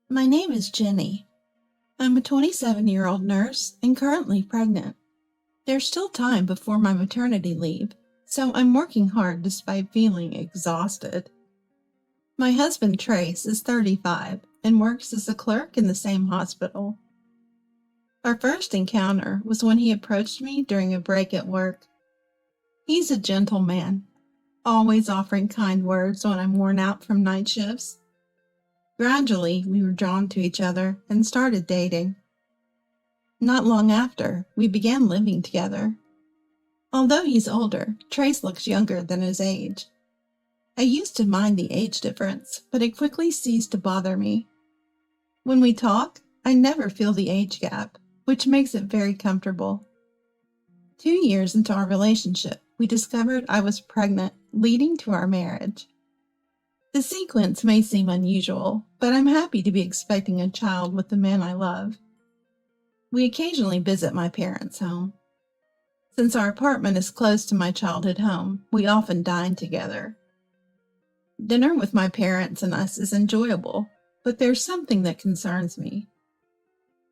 My name is Jenny. I'm a 27-year-old nurse and currently pregnant. There's still time before my maternity leave, so I'm working hard despite feeling exhausted. My husband, Trace, is 35 and works as a clerk in the same hospital. Our first encounter was when he approached me during a break at work. He's a gentleman, always offering kind words when I'm worn out from night shifts. Gradually, we were drawn to each other and started dating. Not long after, we began living together. Although he's older, Trace looks younger than his age. I used to mind the age difference, but it quickly ceased to bother me. When we talk, I never feel the age gap, which makes it very comfortable. 2 years into our relationship, we discovered I was pregnant, leading to our marriage. The sequence may seem unusual, but I'm happy to be expecting a child with the man I love. We occasionally visit my parents' home. Since our apartment is close to my childhood home, we often dine together. Dinner with my parents and us is enjoyable, but there's something that concerns me.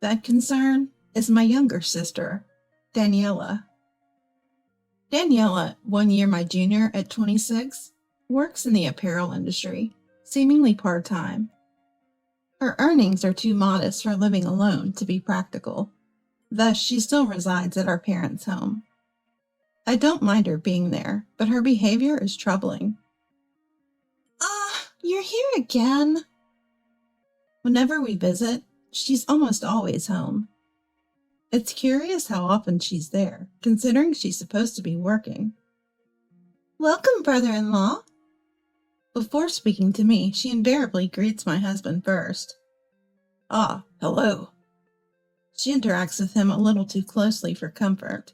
That concern is my younger sister, Daniela. Daniela, 1 year my junior at 26, works in the apparel industry, seemingly part-time. Her earnings are too modest for living alone to be practical. Thus, she still resides at our parents' home. I don't mind her being there, but her behavior is troubling. You're here again. Whenever we visit, she's almost always home. It's curious how often she's there, considering she's supposed to be working. Welcome, brother-in-law. Before speaking to me, she invariably greets my husband first. Hello. She interacts with him a little too closely for comfort.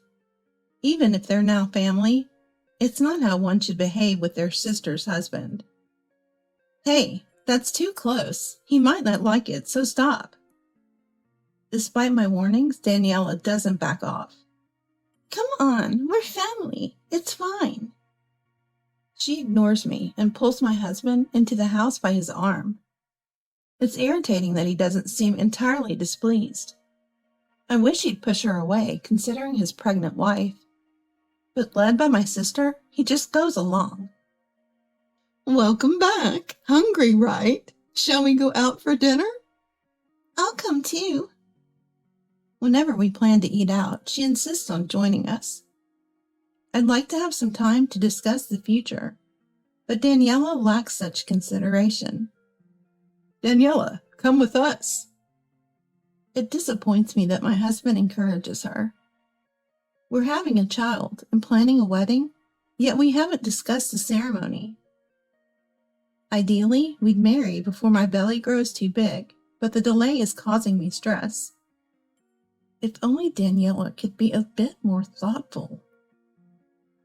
Even if they're now family, it's not how one should behave with their sister's husband. Hey, that's too close. He might not like it, so stop. Despite my warnings, Daniela doesn't back off. Come on, we're family. It's fine. She ignores me and pulls my husband into the house by his arm. It's irritating that he doesn't seem entirely displeased. I wish he'd push her away, considering his pregnant wife. But led by my sister, he just goes along. Welcome back. Hungry, right? Shall we go out for dinner? I'll come too. Whenever we plan to eat out, she insists on joining us. I'd like to have some time to discuss the future, but Daniela lacks such consideration. Daniela, come with us. It disappoints me that my husband encourages her. We're having a child and planning a wedding, yet we haven't discussed the ceremony. Ideally, we'd marry before my belly grows too big, but the delay is causing me stress. If only Daniela could be a bit more thoughtful.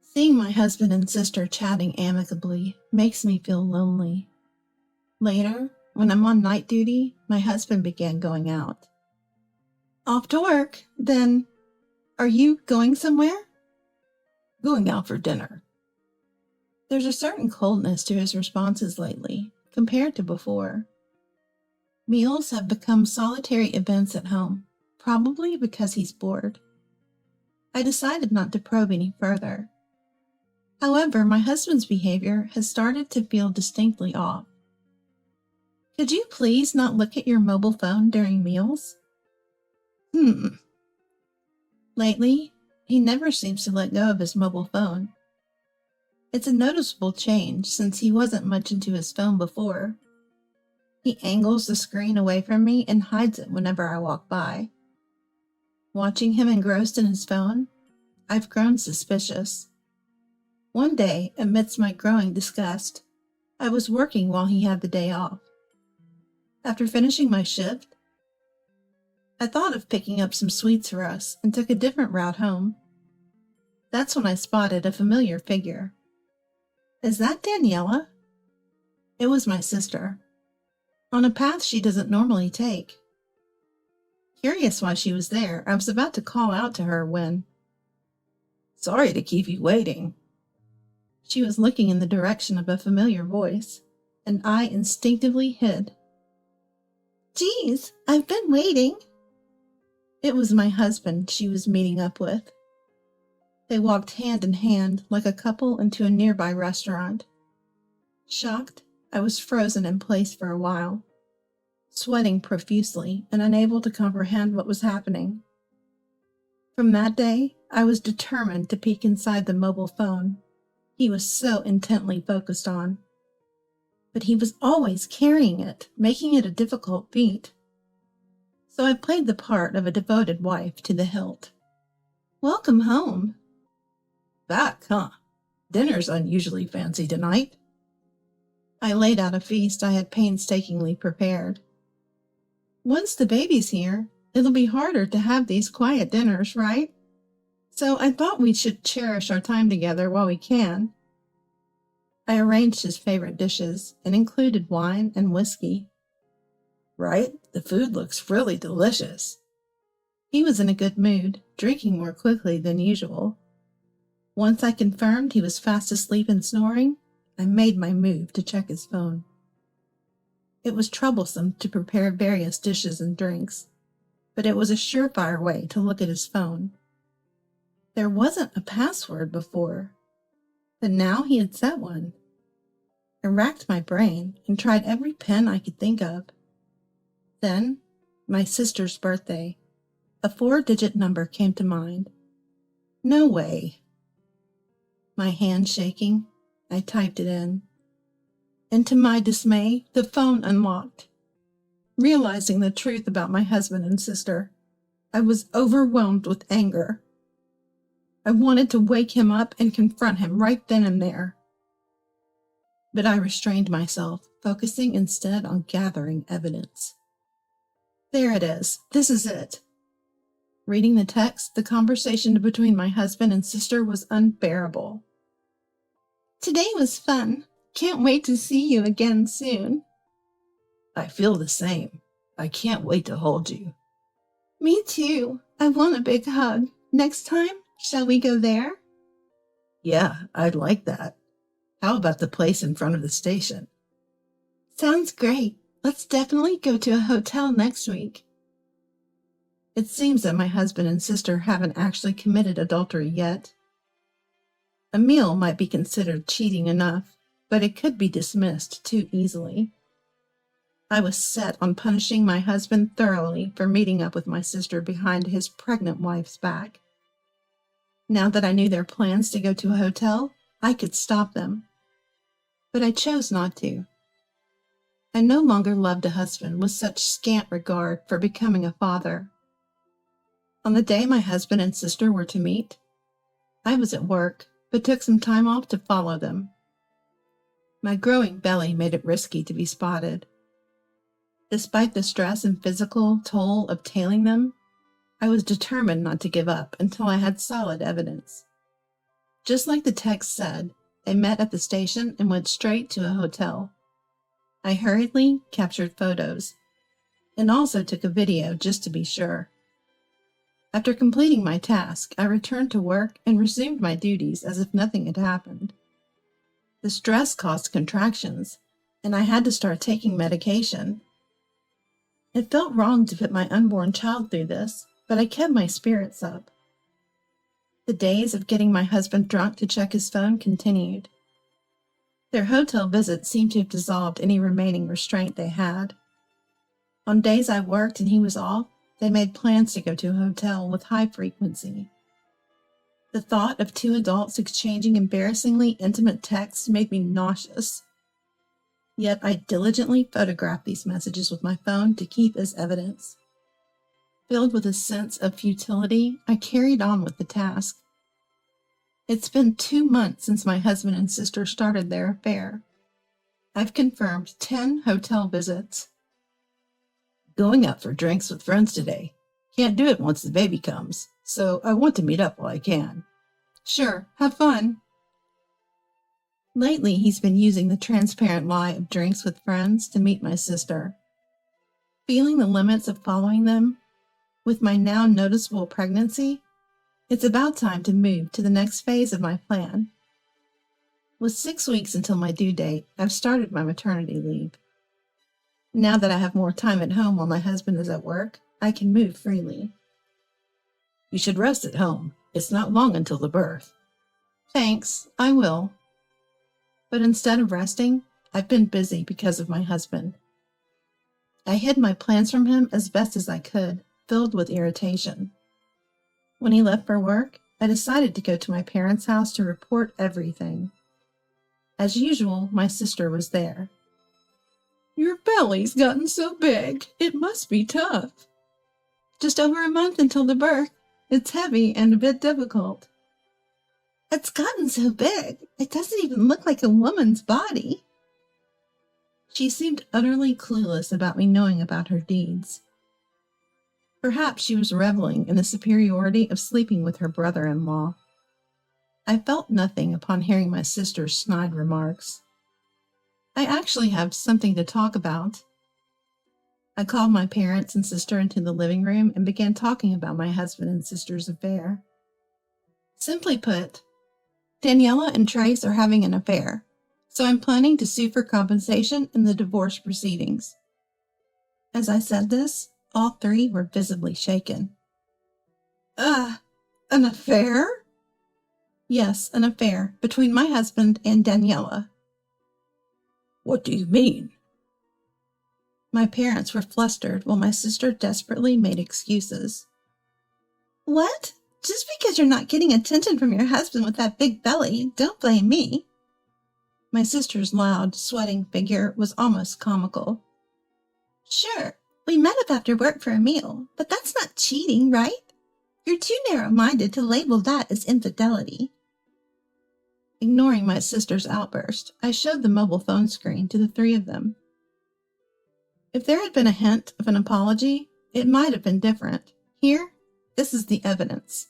Seeing my husband and sister chatting amicably makes me feel lonely. Later, when I'm on night duty, my husband began going out. Off to work, then. Are you going somewhere? Going out for dinner. There's a certain coldness to his responses lately, compared to before. Meals have become solitary events at home, probably because he's bored. I decided not to probe any further. However, my husband's behavior has started to feel distinctly off. Could you please not look at your mobile phone during meals? Lately, he never seems to let go of his mobile phone. It's a noticeable change since he wasn't much into his phone before. He angles the screen away from me and hides it whenever I walk by. Watching him engrossed in his phone, I've grown suspicious. One day, amidst my growing disgust, I was working while he had the day off. After finishing my shift, I thought of picking up some sweets for us and took a different route home. That's when I spotted a familiar figure. Is that Daniela? It was my sister, on a path she doesn't normally take. Curious why she was there, I was about to call out to her when... Sorry to keep you waiting. She was looking in the direction of a familiar voice, and I instinctively hid. Geez, I've been waiting. It was my husband she was meeting up with. They walked hand in hand like a couple into a nearby restaurant. Shocked, I was frozen in place for a while, sweating profusely and unable to comprehend what was happening. From that day, I was determined to peek inside the mobile phone he was so intently focused on. But he was always carrying it, making it a difficult feat. So I played the part of a devoted wife to the hilt. Welcome home. Back, huh? Dinner's unusually fancy tonight. I laid out a feast I had painstakingly prepared. Once the baby's here, it'll be harder to have these quiet dinners, right? So I thought we should cherish our time together while we can. I arranged his favorite dishes and included wine and whiskey. Right? The food looks really delicious. He was in a good mood, drinking more quickly than usual. Once I confirmed he was fast asleep and snoring, I made my move to check his phone. It was troublesome to prepare various dishes and drinks, but it was a surefire way to look at his phone. There wasn't a password before, but now he had set one. I racked my brain and tried every pen I could think of. Then, my sister's birthday. A 4-digit number came to mind. No way. My hand shaking, I typed it in. And to my dismay, the phone unlocked. Realizing the truth about my husband and sister, I was overwhelmed with anger. I wanted to wake him up and confront him right then and there. But I restrained myself, focusing instead on gathering evidence. There it is. This is it. Reading the text, the conversation between my husband and sister was unbearable. Today was fun. Can't wait to see you again soon. I feel the same. I can't wait to hold you. Me too. I want a big hug. Next time, shall we go there? Yeah, I'd like that. How about the place in front of the station? Sounds great. Let's definitely go to a hotel next week. It seems that my husband and sister haven't actually committed adultery yet. A meal might be considered cheating enough, but it could be dismissed too easily. I was set on punishing my husband thoroughly for meeting up with my sister behind his pregnant wife's back. Now that I knew their plans to go to a hotel, I could stop them. But I chose not to. I no longer loved a husband with such scant regard for becoming a father. On the day my husband and sister were to meet, I was at work, but took some time off to follow them. My growing belly made it risky to be spotted. Despite the stress and physical toll of tailing them, I was determined not to give up until I had solid evidence. Just like the text said, they met at the station and went straight to a hotel. I hurriedly captured photos and also took a video just to be sure. After completing my task, I returned to work and resumed my duties as if nothing had happened. The stress caused contractions, and I had to start taking medication. It felt wrong to put my unborn child through this, but I kept my spirits up. The days of getting my husband drunk to check his phone continued. Their hotel visits seemed to have dissolved any remaining restraint they had. On days I worked and he was off, they made plans to go to a hotel with high frequency. The thought of two adults exchanging embarrassingly intimate texts made me nauseous. Yet I diligently photographed these messages with my phone to keep as evidence. Filled with a sense of futility, I carried on with the task. It's been 2 months since my husband and sister started their affair. I've confirmed 10 hotel visits. Going out for drinks with friends today. Can't do it once the baby comes, so I want to meet up while I can. Sure, have fun. Lately, he's been using the transparent lie of drinks with friends to meet my sister. Feeling the limits of following them, with my now noticeable pregnancy, it's about time to move to the next phase of my plan. With 6 weeks until my due date, I've started my maternity leave. Now that I have more time at home while my husband is at work, I can move freely. You should rest at home. It's not long until the birth. Thanks, I will. But instead of resting, I've been busy because of my husband. I hid my plans from him as best as I could, filled with irritation. When he left for work, I decided to go to my parents' house to report everything. As usual, my sister was there. Your belly's gotten so big. It must be tough. Just over a month until the birth. It's heavy and a bit difficult. It's gotten so big, it doesn't even look like a woman's body. She seemed utterly clueless about me knowing about her deeds. Perhaps she was reveling in the superiority of sleeping with her brother-in-law. I felt nothing upon hearing my sister's snide remarks. I actually have something to talk about. I called my parents and sister into the living room and began talking about my husband and sister's affair. Simply put, Daniela and Trace are having an affair, so I'm planning to sue for compensation in the divorce proceedings. As I said this, all three were visibly shaken. An affair? Yes, an affair between my husband and Daniela. What do you mean? My parents were flustered while my sister desperately made excuses. What? Just because you're not getting attention from your husband with that big belly, don't blame me. My sister's loud, sweating figure was almost comical. Sure, we met up after work for a meal, but that's not cheating, right? You're too narrow-minded to label that as infidelity. Ignoring my sister's outburst, I showed the mobile phone screen to the three of them. If there had been a hint of an apology, it might have been different. Here, this is the evidence.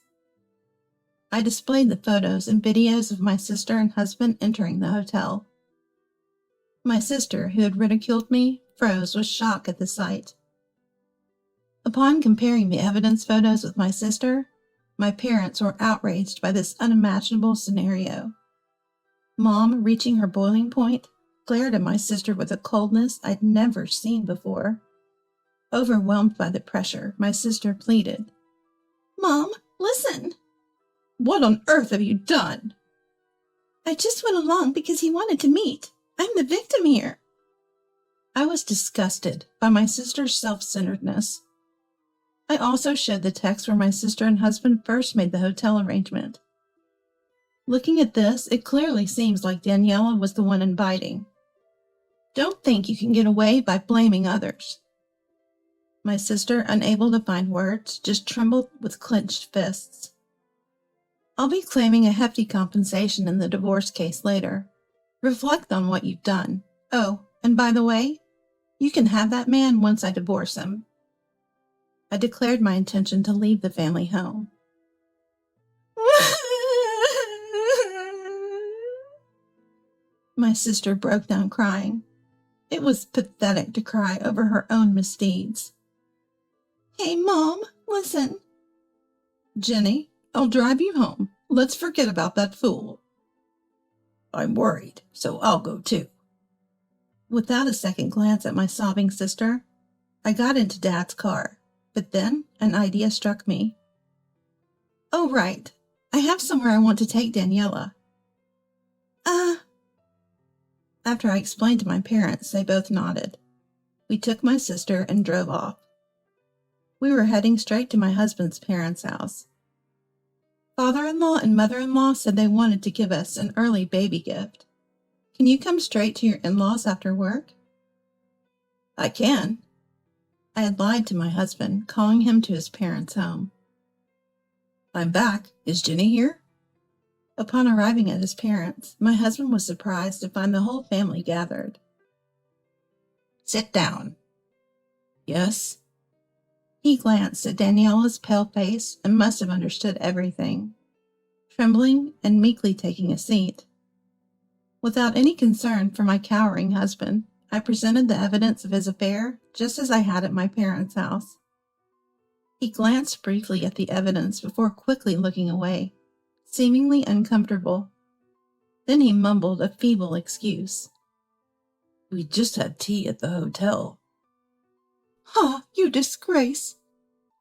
I displayed the photos and videos of my sister and husband entering the hotel. My sister, who had ridiculed me, froze with shock at the sight. Upon comparing the evidence photos with my sister, my parents were outraged by this unimaginable scenario. Mom, reaching her boiling point, glared at my sister with a coldness I'd never seen before. Overwhelmed by the pressure, my sister pleaded, Mom, listen! What on earth have you done? I just went along because he wanted to meet. I'm the victim here. I was disgusted by my sister's self-centeredness. I also showed the text where my sister and husband first made the hotel arrangement. Looking at this, it clearly seems like Daniela was the one inviting. Don't think you can get away by blaming others. My sister, unable to find words, just trembled with clenched fists. I'll be claiming a hefty compensation in the divorce case later. Reflect on what you've done. Oh, and by the way, you can have that man once I divorce him. I declared my intention to leave the family home. My sister broke down crying. It was pathetic to cry over her own misdeeds. Hey, Mom, listen. Jenny, I'll drive you home. Let's forget about that fool. I'm worried, so I'll go too. Without a second glance at my sobbing sister, I got into Dad's car, but then an idea struck me. Oh, right. I have somewhere I want to take Daniela. After I explained to my parents, they both nodded. We took my sister and drove off. We were heading straight to my husband's parents' house. Father-in-law and mother-in-law said they wanted to give us an early baby gift. Can you come straight to your in-laws after work? I can. I had lied to my husband, calling him to his parents' home. I'm back. Is Jenny here? Upon arriving at his parents', my husband was surprised to find the whole family gathered. Sit down. Yes? He glanced at Daniela's pale face and must have understood everything, trembling and meekly taking a seat. Without any concern for my cowering husband, I presented the evidence of his affair just as I had at my parents' house. He glanced briefly at the evidence before quickly looking away, seemingly uncomfortable. Then he mumbled a feeble excuse. We just had tea at the hotel. Ha, you disgrace!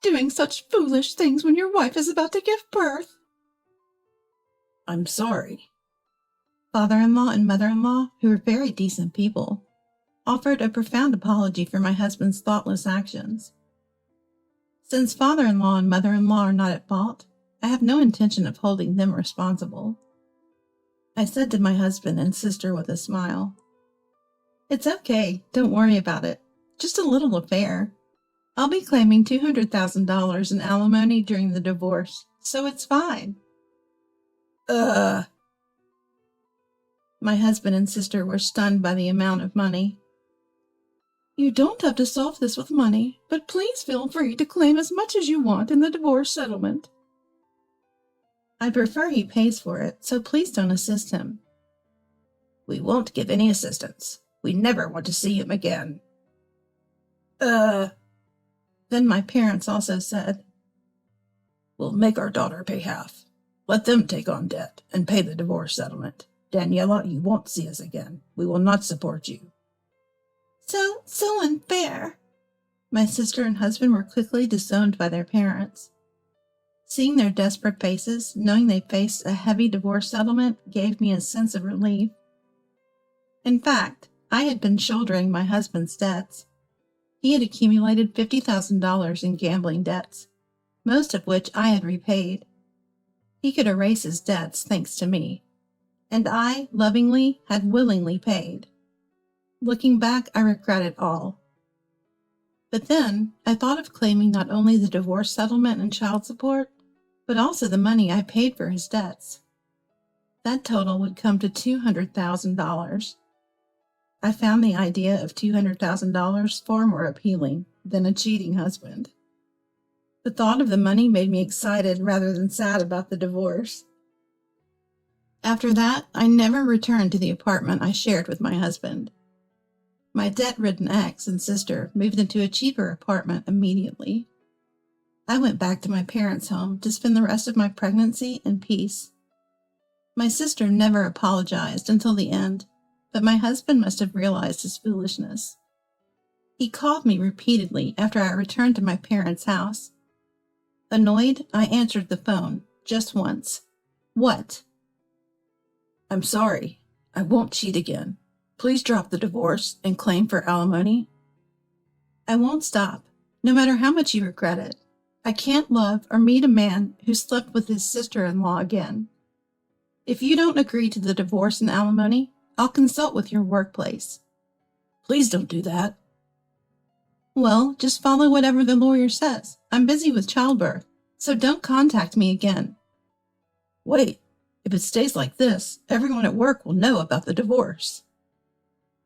Doing such foolish things when your wife is about to give birth. I'm sorry. Father-in-law and mother-in-law, who were very decent people, offered a profound apology for my husband's thoughtless actions. Since father-in-law and mother-in-law are not at fault, I have no intention of holding them responsible. I said to my husband and sister with a smile, "It's okay, don't worry about it. Just a little affair. I'll be claiming $200,000 in alimony during the divorce, so it's fine." My husband and sister were stunned by the amount of money. "You don't have to solve this with money, but please feel free to claim as much as you want in the divorce settlement." "I prefer he pays for it, so please don't assist him." "We won't give any assistance. We never want to see him again." Then my parents also said, "We'll make our daughter pay half. Let them take on debt and pay the divorce settlement. Daniela, you won't see us again. We will not support you." So unfair." My sister and husband were quickly disowned by their parents. Seeing their desperate faces, knowing they faced a heavy divorce settlement, gave me a sense of relief. In fact, I had been shouldering my husband's debts. He had accumulated $50,000 in gambling debts, most of which I had repaid. He could erase his debts thanks to me, and I, lovingly, had willingly paid. Looking back, I regret it all. But then, I thought of claiming not only the divorce settlement and child support, but also the money I paid for his debts. That total would come to $200,000. I found the idea of $200,000 far more appealing than a cheating husband. The thought of the money made me excited rather than sad about the divorce. After that, I never returned to the apartment I shared with my husband. My debt-ridden ex and sister moved into a cheaper apartment immediately. I went back to my parents' home to spend the rest of my pregnancy in peace. My sister never apologized until the end, but my husband must have realized his foolishness. He called me repeatedly after I returned to my parents' house. Annoyed, I answered the phone, just once. "What?" "I'm sorry. I won't cheat again. Please drop the divorce and claim for alimony." "I won't stop, no matter how much you regret it. I can't love or meet a man who slept with his sister-in-law again. If you don't agree to the divorce and alimony, I'll consult with your workplace." "Please don't do that." "Well, just follow whatever the lawyer says. I'm busy with childbirth, so don't contact me again." "Wait, if it stays like this, everyone at work will know about the divorce."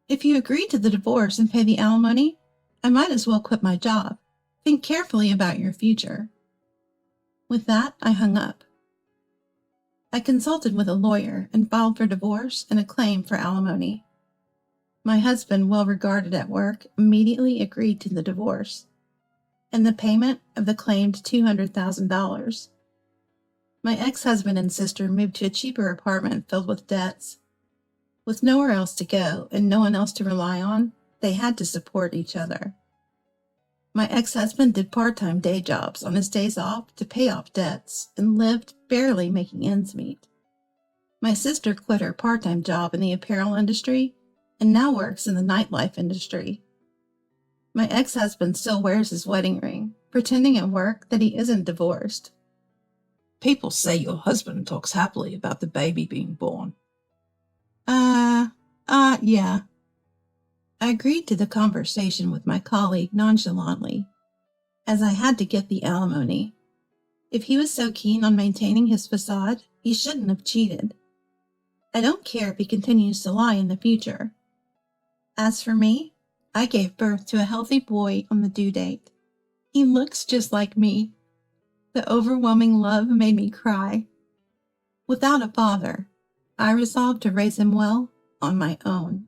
"If you agree to the divorce and pay the alimony, I might as well quit my job. Think carefully about your future." With that, I hung up. I consulted with a lawyer and filed for divorce and a claim for alimony. My husband, well regarded at work, immediately agreed to the divorce and the payment of the claimed $200,000. My ex-husband and sister moved to a cheaper apartment filled with debts. With nowhere else to go and no one else to rely on, they had to support each other. My ex-husband did part-time day jobs on his days off to pay off debts and lived barely making ends meet. My sister quit her part-time job in the apparel industry and now works in the nightlife industry. My ex-husband still wears his wedding ring, pretending at work that he isn't divorced. "People say your husband talks happily about the baby being born." Yeah. I agreed to the conversation with my colleague nonchalantly, as I had to get the alimony. If he was so keen on maintaining his facade, he shouldn't have cheated. I don't care if he continues to lie in the future. As for me, I gave birth to a healthy boy on the due date. He looks just like me. The overwhelming love made me cry. Without a father, I resolved to raise him well on my own.